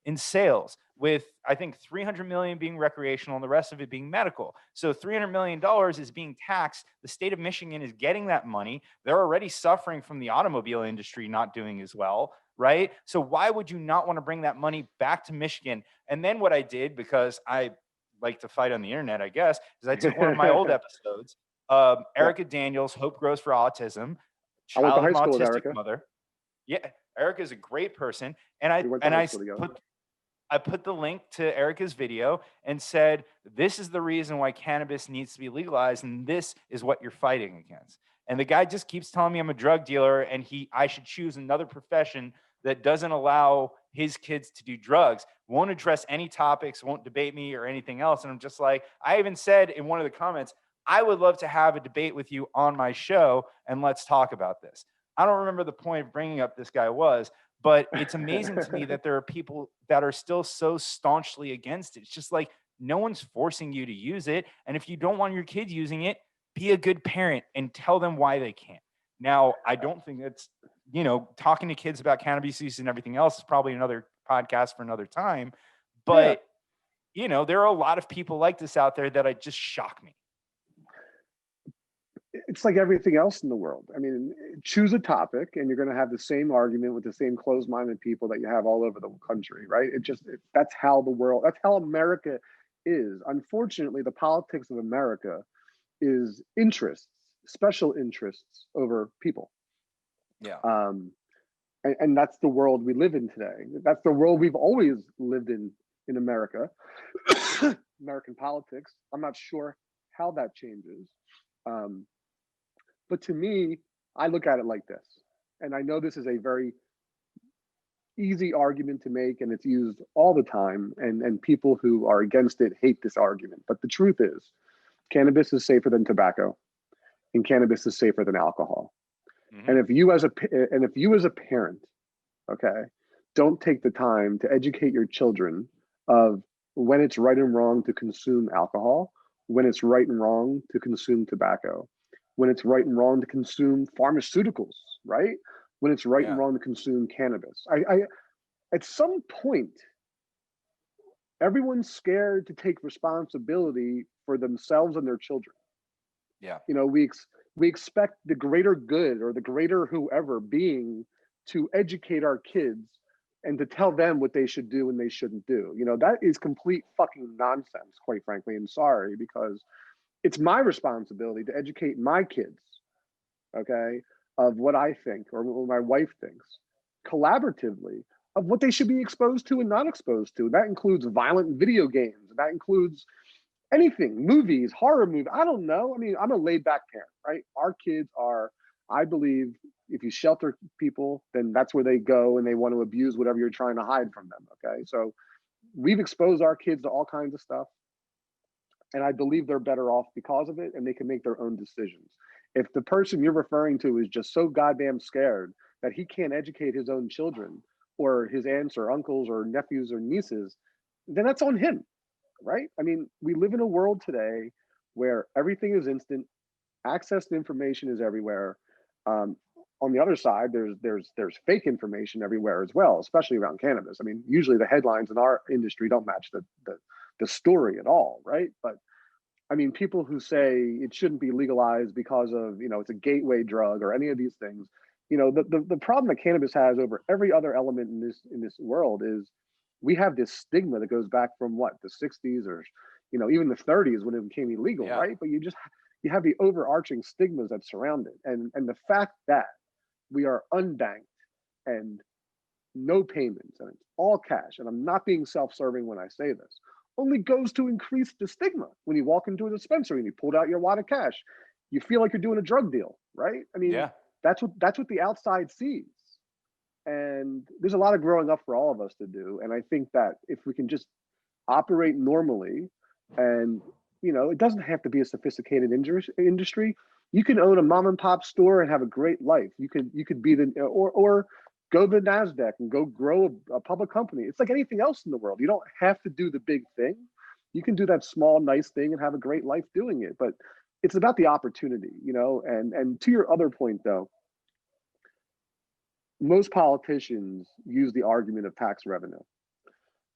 in sales, with I think 300 million being recreational and the rest of it being medical. So $300 million is being taxed. The state of Michigan is getting that money. They're already suffering from the automobile industry not doing as well, right? So why would you not want to bring that money back to Michigan? And then what I did, because I like to fight on the internet, I guess, is I took one of my old episodes, Erica Daniels, Hope Grows for Autism, I went to child of high an school with autistic Erica. mother. Yeah, Erica is a great person, and I put the link to Erica's video and said, this is the reason why cannabis needs to be legalized, and this is what you're fighting against. And the guy just keeps telling me I'm a drug dealer and I should choose another profession that doesn't allow his kids to do drugs, won't address any topics, won't debate me or anything else. And I'm just like, I even said in one of the comments, I would love to have a debate with you on my show and let's talk about this. I don't remember the point of bringing up this guy was, but it's amazing to me that there are people that are still so staunchly against it. It's just like, no one's forcing you to use it. And if you don't want your kids using it, be a good parent and tell them why they can't. Now, I don't think it's, talking to kids about cannabis use and everything else is probably another podcast for another time. But, there are a lot of people like this out there that just shock me. It's like everything else in the world. I mean, choose a topic and you're going to have the same argument with the same closed-minded people that you have all over the country, right? That's how that's how America is. Unfortunately, the politics of America is special interests over people. Yeah. And that's the world we live in today. That's the world we've always lived in America. American politics. I'm not sure how that changes. But to me, I look at it like this, and I know this is a very easy argument to make, and it's used all the time. And people who are against it hate this argument. But the truth is, cannabis is safer than tobacco, and cannabis is safer than alcohol. Mm-hmm. And if you as a parent, okay, don't take the time to educate your children of when it's right and wrong to consume alcohol, when it's right and wrong to consume tobacco, when it's right and wrong to consume pharmaceuticals, right? When it's right and wrong to consume cannabis. I at some point, everyone's scared to take responsibility for themselves and their children. Yeah. You know, we expect the greater good or the greater whoever being to educate our kids and to tell them what they should do and they shouldn't do. You know, that is complete fucking nonsense, quite frankly. And sorry, because it's my responsibility to educate my kids, okay, of what I think or what my wife thinks, collaboratively, of what they should be exposed to and not exposed to. That includes violent video games. That includes anything, movies, horror movies. I don't know. I mean, I'm a laid back parent, right? Our kids are, I believe, if you shelter people, then that's where they go and they want to abuse whatever you're trying to hide from them. Okay. So we've exposed our kids to all kinds of stuff. And I believe they're better off because of it, and they can make their own decisions. If the person you're referring to is just so goddamn scared that he can't educate his own children or his aunts or uncles or nephews or nieces, then that's on him, right? I mean, we live in a world today where everything is instant, access to information is everywhere. Um, on the other side, there's fake information everywhere as well, especially around cannabis. I mean, usually the headlines in our industry don't match the story at all, right? But I mean, people who say it shouldn't be legalized because of, you know, it's a gateway drug or any of these things, you know, the problem that cannabis has over every other element in this world is we have this stigma that goes back from what, the 60s or, you know, even the 30s when it became illegal, right? But you have the overarching stigmas that surround it. And the fact that we are unbanked and no payments and it's all cash, and I'm not being self-serving when I say this, only goes to increase the stigma. When you walk into a dispensary and you pulled out your wad of cash, you feel like you're doing a drug deal, right? I mean, that's what the outside sees. And there's a lot of growing up for all of us to do. And I think that if we can just operate normally, and you know, it doesn't have to be a sophisticated industry. You can own a mom and pop store and have a great life. You could be the or go to the NASDAQ and go grow a public company. It's like anything else in the world. You don't have to do the big thing. You can do that small, nice thing and have a great life doing it. But it's about the opportunity, you know. And to your other point, though, most politicians use the argument of tax revenue.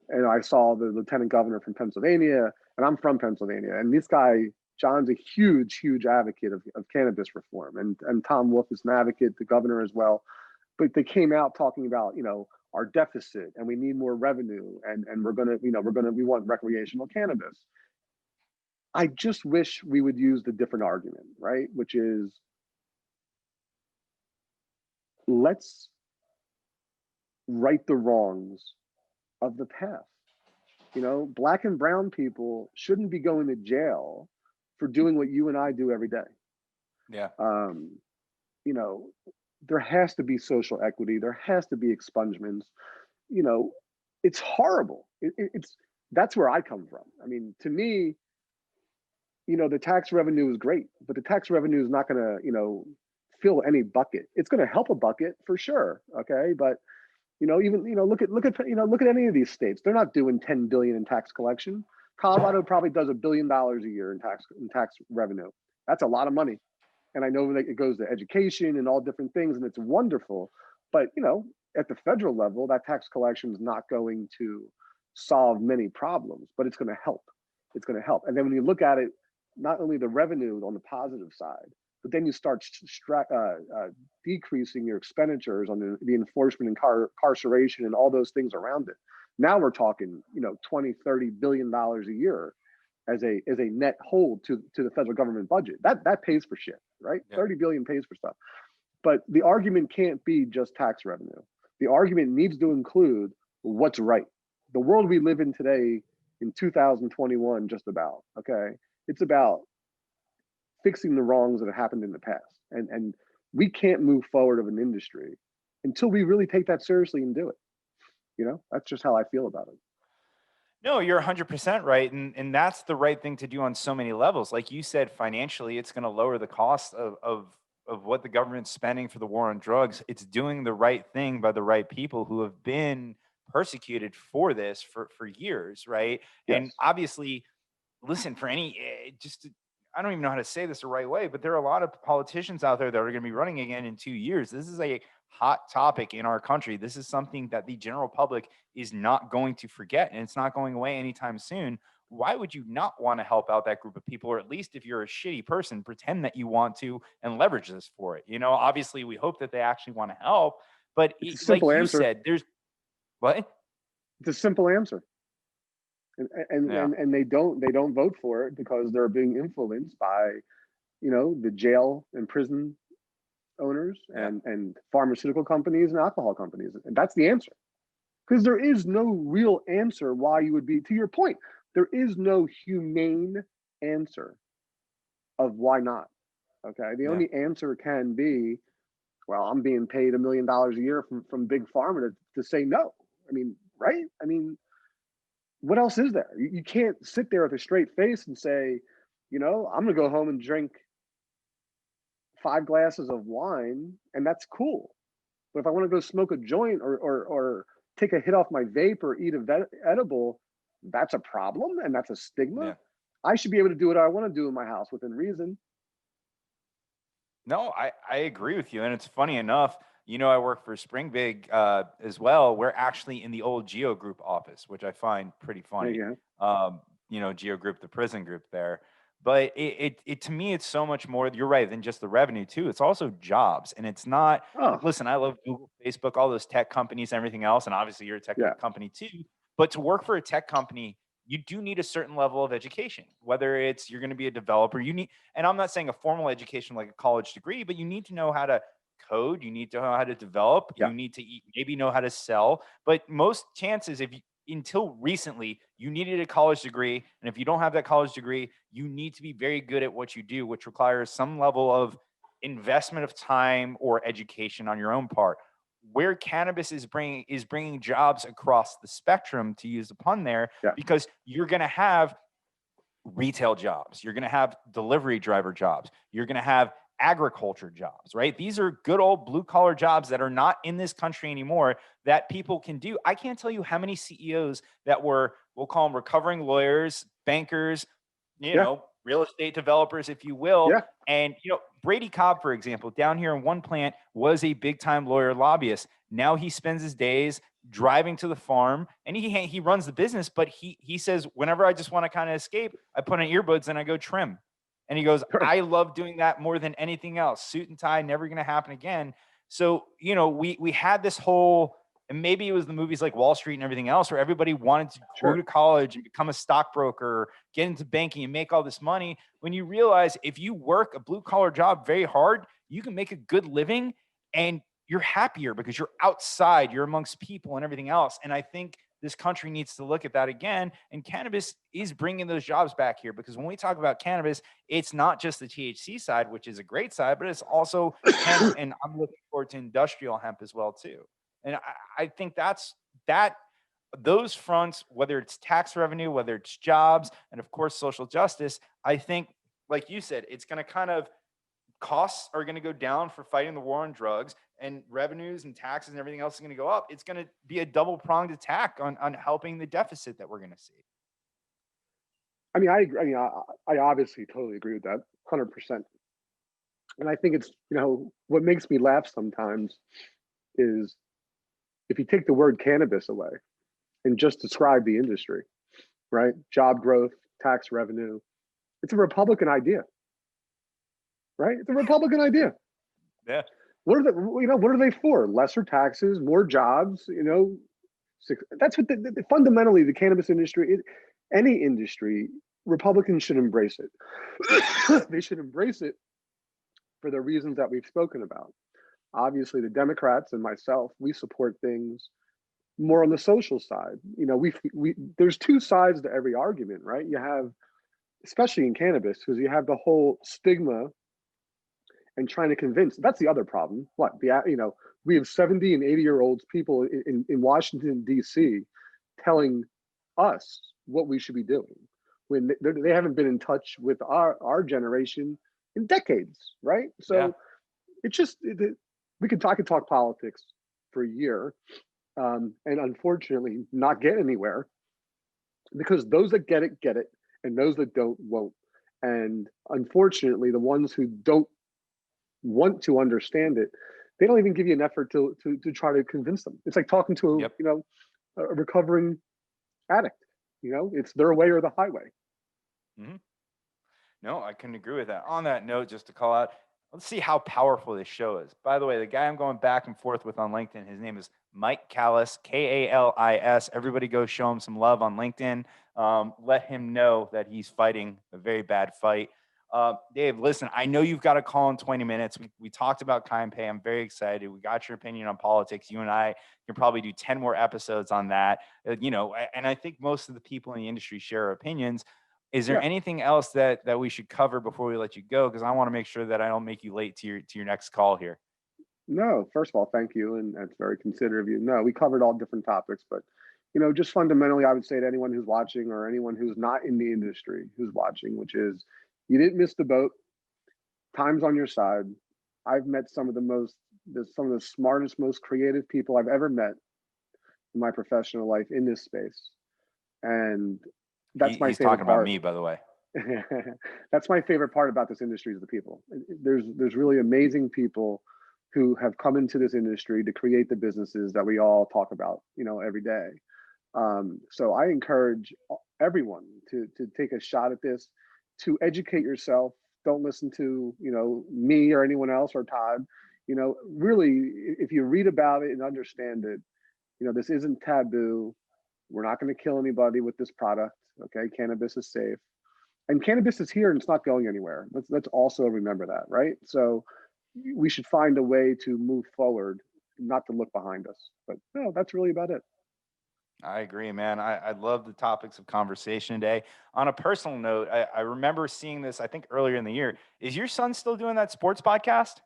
And I saw the lieutenant governor from Pennsylvania, and I'm from Pennsylvania. And this guy, John's a huge, huge advocate of cannabis reform. And Tom Wolf is an advocate, the governor as well. But they came out talking about, you know, our deficit and we need more revenue and we want recreational cannabis. I just wish we would use the different argument, right? Which is, let's right the wrongs of the past. You know, black and brown people shouldn't be going to jail for doing what you and I do every day. Yeah. You know, there has to be social equity. There has to be expungements. You know, it's horrible. That's where I come from. I mean, to me, you know, the tax revenue is great, but the tax revenue is not going to, you know, fill any bucket. It's going to help a bucket for sure. Okay, but you know, even look at any of these states. They're not doing 10 billion in tax collection. Colorado probably does $1 billion a year in tax revenue. That's a lot of money. And I know that it goes to education and all different things, and it's wonderful. But you know, at the federal level, that tax collection is not going to solve many problems, but it's going to help. It's going to help. And then when you look at it, not only the revenue on the positive side, but then you start decreasing your expenditures on the enforcement and incarceration and all those things around it. Now we're talking, you know, 20, $30 billion a year as a net hold to the federal government budget. That pays for shit, right? Yeah. 30 billion pays for stuff. But the argument can't be just tax revenue. The argument needs to include what's right. The world we live in today in 2021, just about, okay? It's about fixing the wrongs that have happened in the past. And we can't move forward of an industry until we really take that seriously and do it. That's just how I feel about it. No, you're 100% right. And that's the right thing to do on so many levels. Like you said, financially, it's going to lower the cost of what the government's spending for the war on drugs. It's doing the right thing by the right people who have been persecuted for this for years, right? And Yes. obviously, listen, for any I don't even know how to say this the right way, but there are a lot of politicians out there that are going to be running again in 2 years. This is a hot topic in our country. This is something that the general public is not going to forget, and it's not going away anytime soon. Why would you not want to help out that group of people? Or at least if you're a shitty person, pretend that you want to and leverage this for it. Obviously we hope that they actually want to help, but It's a like simple you answer. said, there's what? It's a simple answer. Yeah. And they don't vote for it because they're being influenced by, the jail and prison owners Yeah. and pharmaceutical companies and alcohol companies. And that's the answer. Because there is no real answer why you would be, to your point, there is no humane answer of why not. Okay. The Yeah. only answer can be, well, I'm being paid $1 million a year from big pharma to say no. I mean, right? I mean, what else is there? You can't sit there with a straight face and say, I'm going to go home and drink 5 glasses of wine, and that's cool. But if I want to go smoke a joint or take a hit off my vape or eat a edible, that's a problem and that's a stigma. Yeah. I should be able to do what I want to do in my house within reason. No, I agree with you. And it's funny enough, I work for Spring Big as well. We're actually in the old Geo Group office, which I find pretty There funny. you Geo Group, the prison group there. But it to me, it's so much more, you're right, than just the revenue too. It's also jobs. And it's not go. Oh, like, listen, I love Google, Facebook, all those tech companies, everything else. And obviously you're a tech yeah. company too. But to work for a tech company, you do need a certain level of education, whether it's you're going to be a developer, and I'm not saying a formal education like a college degree, but you need to know how to code, you need to know how to develop, Yeah. you need to maybe know how to sell. But most chances, until recently, you needed a college degree. And if you don't have that college degree, you need to be very good at what you do, which requires some level of investment of time or education on your own part. Where cannabis is bringing jobs across the spectrum, to use the pun there, Yeah. because you're going to have retail jobs, you're going to have delivery driver jobs, you're going to have agriculture jobs, right? These are good old blue collar jobs that are not in this country anymore that people can do. I can't tell you how many CEOs that were, we'll call them recovering lawyers, bankers, Yeah. real estate developers, if you will. Yeah. And, Brady Cobb, for example, down here in one plant was a big time lawyer lobbyist. Now he spends his days driving to the farm and he runs the business, but he says, whenever I just want to kind of escape, I put on earbuds and I go trim. And he goes, Sure. I love doing that more than anything else. Suit and tie, never going to happen again. So, we had this whole, and maybe it was the movies like Wall Street and everything else, where everybody wanted to go to college and become a stockbroker, get into banking and make all this money. When you realize if you work a blue collar job very hard, you can make a good living and you're happier because you're outside, you're amongst people and everything else. And I think this country needs to look at that again. And cannabis is bringing those jobs back here, because when we talk about cannabis, it's not just the THC side, which is a great side, but it's also hemp. And I'm looking forward to industrial hemp as well too. And I think those fronts, whether it's tax revenue, whether it's jobs, and of course, social justice, I think, like you said, it's going to kind of, costs are going to go down for fighting the war on drugs, and revenues and taxes and everything else is going to go up. It's going to be a double pronged attack on helping the deficit that we're going to see. I mean, I agree. I mean, I obviously totally agree with that 100%. And I think it's, what makes me laugh sometimes is if you take the word cannabis away and just describe the industry, right? Job growth, tax revenue, it's a Republican idea, right? It's a Republican idea. Yeah. What are they for? Lesser taxes, more jobs, that's what fundamentally the cannabis industry, any industry, Republicans should embrace it. They should embrace it for the reasons that we've spoken about. Obviously, the Democrats and myself, we support things more on the social side. We there's two sides to every argument, right? You have, especially in cannabis, because you have the whole stigma and trying to convince. That's the other problem. We have 70 and 80-year-olds people in Washington, D.C. telling us what we should be doing when they haven't been in touch with our generation in decades, right? Yeah. So it's just, I could talk politics for a year, and unfortunately not get anywhere, because those that get it, and those that don't won't. And unfortunately, the ones who don't want to understand it, they don't even give you an effort to try to convince them. It's like talking to Yep. a recovering addict. It's their way or the highway. Mm-hmm. No, I couldn't agree with that. On that note, just to call out, let's see how powerful this show is. By the way, the guy I'm going back and forth with on LinkedIn, his name is Mike Callis, Kalis. Everybody go show him some love on LinkedIn. Let him know that he's fighting a very bad fight. Dave, listen, I know you've got a call in 20 minutes. We talked about Kind Pay. I'm very excited. We got your opinion on politics. You and I can probably do 10 more episodes on that. And I think most of the people in the industry share opinions. Is there anything else that we should cover before we let you go? Because I want to make sure that I don't make you late to your next call here. No, first of all, thank you, and that's very considerate of you. No, we covered all different topics, but just fundamentally, I would say to anyone who's watching, or anyone who's not in the industry who's watching, which is, you didn't miss the boat. Time's on your side. I've met some of the smartest, most creative people I've ever met in my professional life in this space, and that's my he's favorite talking part. about me, by the way. That's my favorite part about this industry, is the people. There's really amazing people who have come into this industry to create the businesses that we all talk about, every day. So I encourage everyone to take a shot at this, to educate yourself. Don't listen to, me or anyone else or Todd. Really, if you read about it and understand it, this isn't taboo. We're not going to kill anybody with this product. Okay. Cannabis is safe, and cannabis is here and it's not going anywhere. Let's also remember that, right? So we should find a way to move forward, not to look behind us. But no, that's really about it. I agree, man. I love the topics of conversation today. On a personal note, I remember seeing this, I think earlier in the year. Is your son still doing that sports podcast?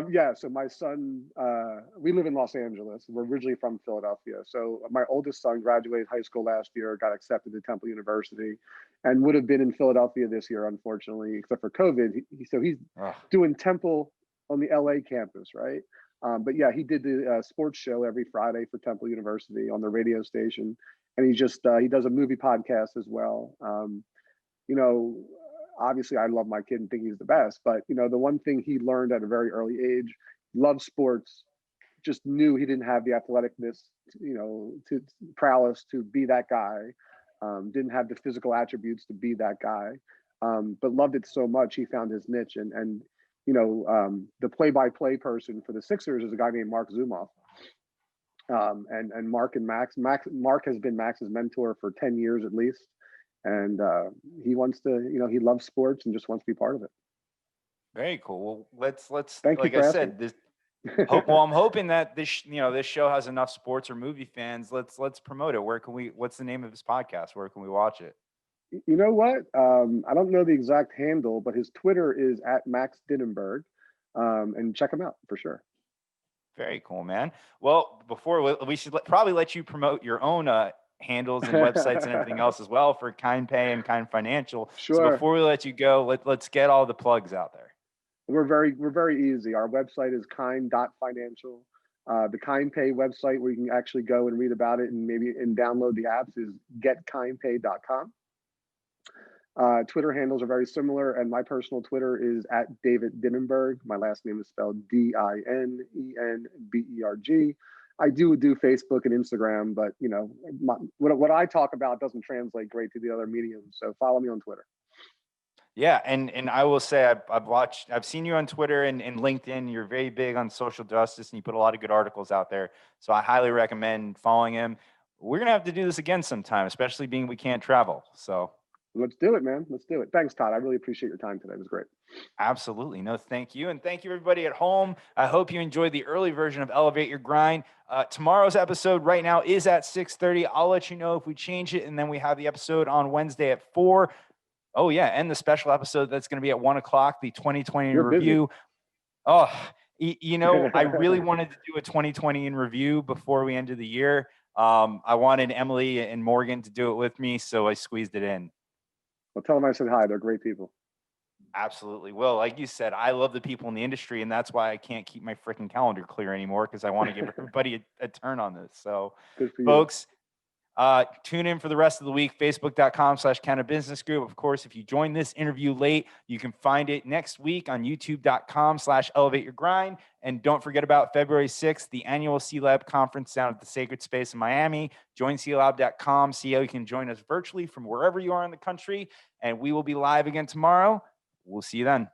Yeah, so my son, we live in Los Angeles. We're originally from Philadelphia. So my oldest son graduated high school last year, got accepted to Temple University, and would have been in Philadelphia this year, unfortunately, except for COVID. So he's doing Temple on the LA campus, right? But yeah, he did the sports show every Friday for Temple University on the radio station. And he does a movie podcast as well. Obviously I love my kid and think he's the best, but the one thing he learned at a very early age, loved sports, just knew he didn't have the athleticness, to prowess to be that guy. Didn't have the physical attributes to be that guy. But loved it so much, he found his niche. And the play-by-play person for the Sixers is a guy named Mark Zumoff. And Mark has been Max's mentor for 10 years at least. And he wants to, he loves sports and just wants to be part of it. Very cool. Well, let's Thank like you for I asking. said, I'm hoping that this show has enough sports or movie fans. Let's promote it. What's the name of his podcast? Where can we watch it? You know what? I don't know the exact handle, but his Twitter is @Max Dinenberg. And check him out for sure. Very cool, man. Well, before we should probably let you promote your own handles and websites and everything else as well for Kind Pay and Kind Financial. Sure. So before we let you go, let's get all the plugs out there. We're very easy. Our website is kind.financial. The Kind Pay website, where you can actually go and read about it and download the apps, is getkindpay.com. Twitter handles are very similar, and my personal Twitter is @David Dinenberg. My last name is spelled Dinenberg. I do Facebook and Instagram, but what I talk about doesn't translate great to the other mediums. So follow me on Twitter. Yeah, and I will say I've seen you on Twitter and LinkedIn. You're very big on social justice, and you put a lot of good articles out there. So I highly recommend following him. We're gonna have to do this again sometime, especially being we can't travel. So let's do it, man. Let's do it. Thanks, Todd. I really appreciate your time today. It was great. Absolutely. No, thank you. And thank you, everybody at home. I hope you enjoyed the early version of Elevate Your Grind. Tomorrow's episode right now is at 6:30. I'll let you know if we change it. And then we have the episode on Wednesday at 4. Oh, yeah. And the special episode that's going to be at 1 o'clock, the 2020 review. Oh, You know, I really wanted to do a 2020 in review before we ended the year. I wanted Emily and Morgan to do it with me, so I squeezed it in. Well, tell them I said hi. They're great people. Absolutely. Well, like you said, I love the people in the industry, and that's why I can't keep my freaking calendar clear anymore, because I want to give everybody a turn on this. So, Good for you. folks, tune in for the rest of the week, facebook.com/Cannabis Business Group. Of course, if you join this interview late, you can find it next week on youtube.com/Elevate Your Grind. And don't forget about February 6th, the annual C-Lab conference down at the Sacred Space in Miami. Join CLab.com, see how you can join us virtually from wherever you are in the country. And we will be live again tomorrow. We'll see you then.